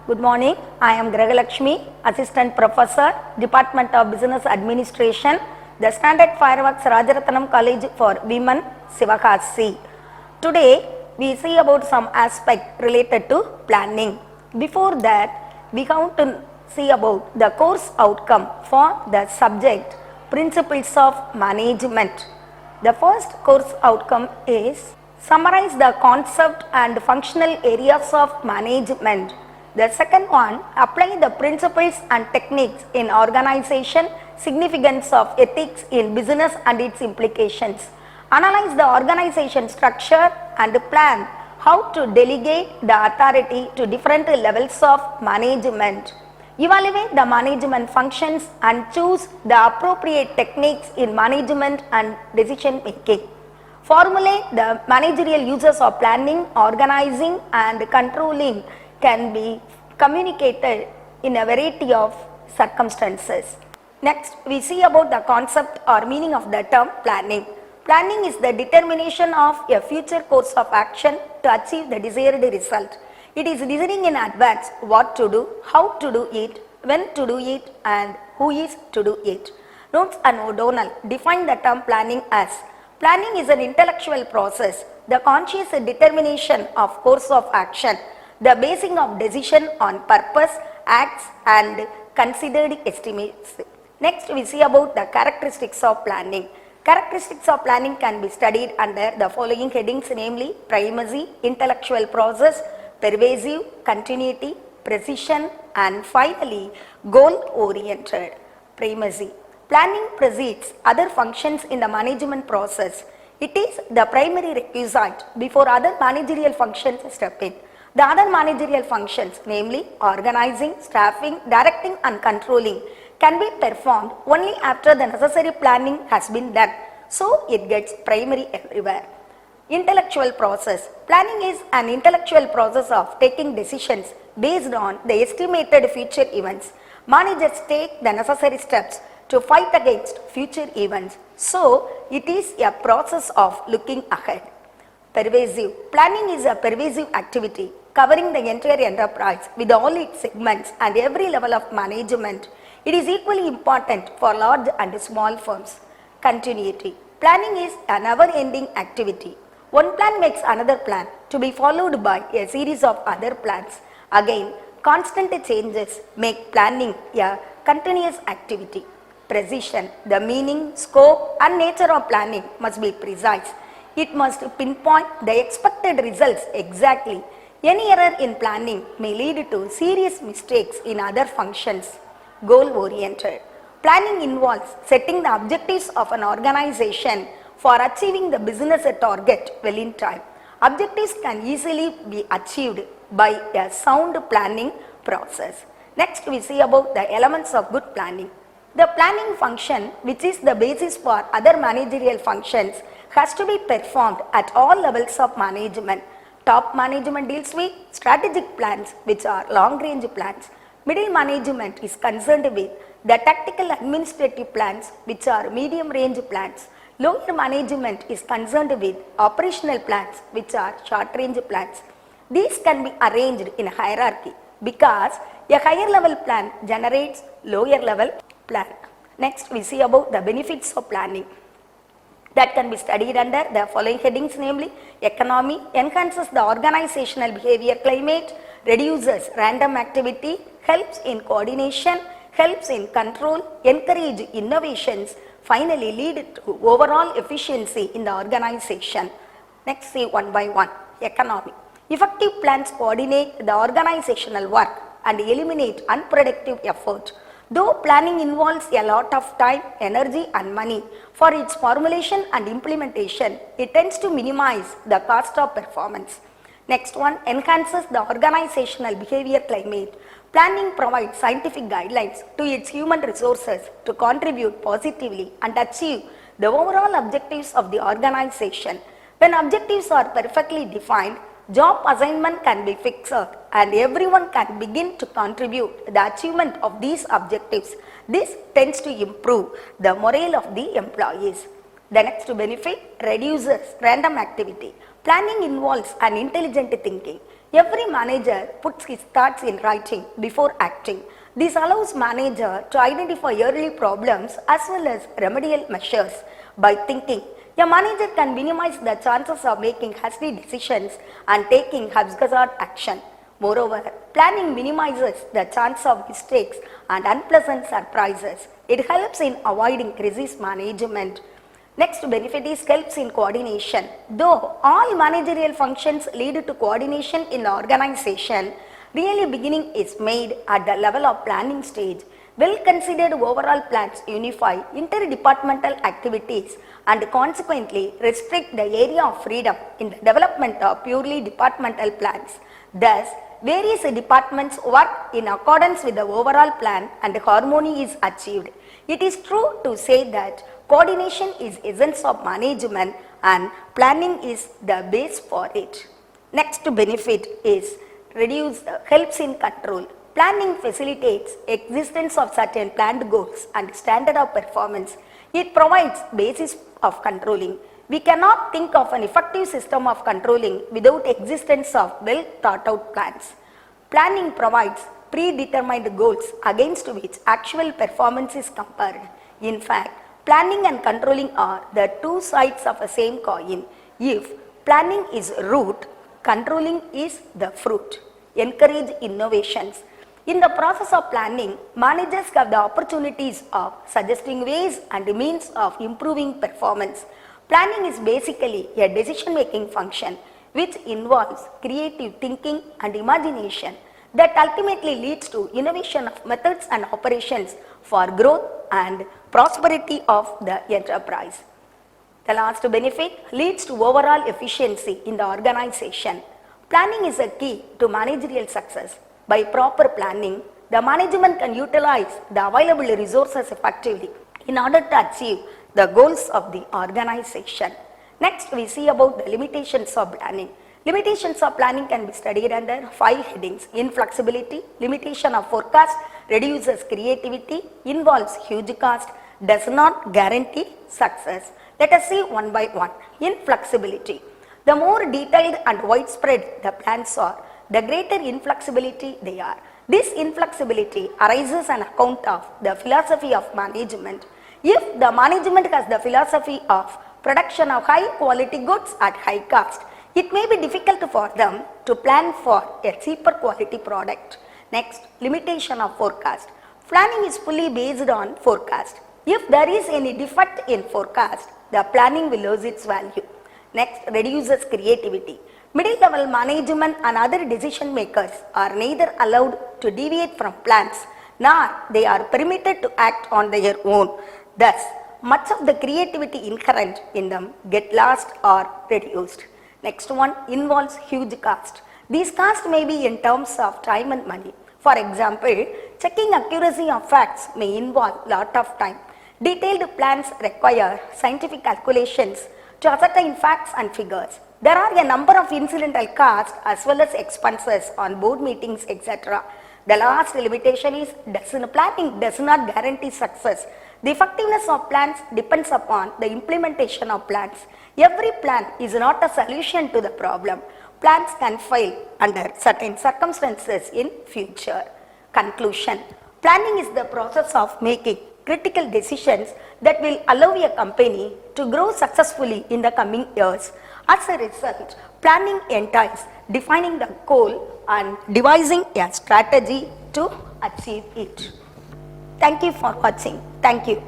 Good morning. I am Grahalakshmi, Assistant Professor, Department of Business Administration, the Standard Fireworks Rajaratnam College for Women, Sivakasi. Today, we see about some aspect related to planning. Before that, we have to see about the course outcome for the subject Principles of Management. The first course outcome is summarize the concept and functional areas of management. The second one, apply the principles and techniques in organization, significance of ethics in business and its implications. Analyze the organization structure and plan how to delegate the authority to different levels of management. Evaluate the management functions and choose the appropriate techniques in management and decision making. Formulate the managerial uses of planning, organizing and controlling can be communicated in a variety of circumstances. Next, we see about the concept or meaning of the term planning. Planning is the determination of a future course of action to achieve the desired result. It is deciding in advance what to do, how to do it, when to do it, and who is to do it. Notes and O'Donnell define the term planning as planning is an intellectual process, the conscious determination of course of action, the basing of decision on purpose, acts and considered estimates. Next, we see about the characteristics of planning. Characteristics of planning can be studied under the following headings, namely primacy, intellectual process, pervasive, continuity, precision, and finally goal-oriented. Primacy. Planning precedes other functions in the management process. It is the primary requisite before other managerial functions step in. The other managerial functions, namely organizing, staffing, directing and controlling, can be performed only after the necessary planning has been done. So, it gets primary everywhere. Intellectual process. Planning is an intellectual process of taking decisions based on the estimated future events. Managers take the necessary steps to fight against future events. So, it is a process of looking ahead. Pervasive. Planning is a pervasive activity covering the entire enterprise with all its segments and every level of management. It is equally important for large and small firms. Continuity. Planning is a never-ending activity. One plan makes another plan to be followed by a series of other plans. Again, constant changes make planning a continuous activity. Precision. The meaning, scope and nature of planning must be precise. It must pinpoint the expected results exactly. Any error in planning may lead to serious mistakes in other functions. Goal-oriented. Planning involves setting the objectives of an organization for achieving the business target well in time. Objectives can easily be achieved by a sound planning process. Next, we see about the elements of good planning. The planning function, which is the basis for other managerial functions, has to be performed at all levels of management. Top management deals with strategic plans, which are long-range plans. Middle management is concerned with the tactical administrative plans, which are medium-range plans. Lower management is concerned with operational plans, which are short-range plans. These can be arranged in a hierarchy because a higher level plan generates lower level plan. Next, we see about the benefits of planning. That can be studied under the following headings, namely economy, enhances the organizational behavior climate, reduces random activity, helps in coordination, helps in control, encourage innovations, finally lead to overall efficiency in the organization. Next, see one by one. Economy. Effective plans coordinate the organizational work and eliminate unproductive effort. Though planning involves a lot of time, energy and money for its formulation and implementation, it tends to minimize the cost of performance. Next one, enhances the organizational behavior climate. Planning provides scientific guidelines to its human resources to contribute positively and achieve the overall objectives of the organization. When objectives are perfectly defined, job assignment can be fixed and everyone can begin to contribute to the achievement of these objectives. This tends to improve the morale of the employees. The next benefit, reduces random activity. Planning involves an intelligent thinking. Every manager puts his thoughts in writing before acting. This allows manager to identify early problems as well as remedial measures. By thinking, a manager can minimize the chances of making hasty decisions and taking haphazard action. Moreover, planning minimizes the chance of mistakes and unpleasant surprises. It helps in avoiding crisis management. Next benefit is helps in coordination. Though all managerial functions lead to coordination in the organization, really beginning is made at the level of planning stage. Well-considered overall plans unify interdepartmental activities and consequently restrict the area of freedom in the development of purely departmental plans. Thus, various departments work in accordance with the overall plan and harmony is achieved. It is true to say that coordination is essence of management and planning is the base for it. Next benefit is helps in control. Planning facilitates existence of certain planned goals and standard of performance. It provides basis of controlling. We cannot think of an effective system of controlling without existence of well thought out plans. Planning provides predetermined goals against which actual performance is compared. In fact, planning and controlling are the two sides of the same coin. If planning is root, controlling is the fruit. Encourage innovations. In the process of planning, managers have the opportunities of suggesting ways and means of improving performance. Planning is basically a decision-making function which involves creative thinking and imagination that ultimately leads to innovation of methods and operations for growth and prosperity of the enterprise. The last benefit leads to overall efficiency in the organization. Planning is a key to managerial success. By proper planning, the management can utilize the available resources effectively in order to achieve the goals of the organization. Next, we see about the limitations of planning. Limitations of planning can be studied under 5 headings. Inflexibility, limitation of forecast, reduces creativity, involves huge cost, does not guarantee success. Let us see one by one. Inflexibility. The more detailed and widespread the plans are, the greater inflexibility they are. This inflexibility arises on account of the philosophy of management. If the management has the philosophy of production of high quality goods at high cost, it may be difficult for them to plan for a cheaper quality product. Next, limitation of forecast. Planning is fully based on forecast. If there is any defect in forecast, the planning will lose its value. Next, reduces creativity. Middle level management and other decision makers are neither allowed to deviate from plans nor they are permitted to act on their own. Thus, much of the creativity inherent in them get lost or reduced. Next one involves huge cost. These costs may be in terms of time and money. For example, checking accuracy of facts may involve lot of time. Detailed plans require scientific calculations to ascertain facts and figures. There are a number of incidental costs as well as expenses on board meetings, etc. The last limitation is planning does not guarantee success. The effectiveness of plans depends upon the implementation of plans. Every plan is not a solution to the problem. Plans can fail under certain circumstances in future. Conclusion. Planning is the process of making critical decisions that will allow a company to grow successfully in the coming years. As a result, planning entails defining the goal and devising a strategy to achieve it. Thank you for watching. Thank you.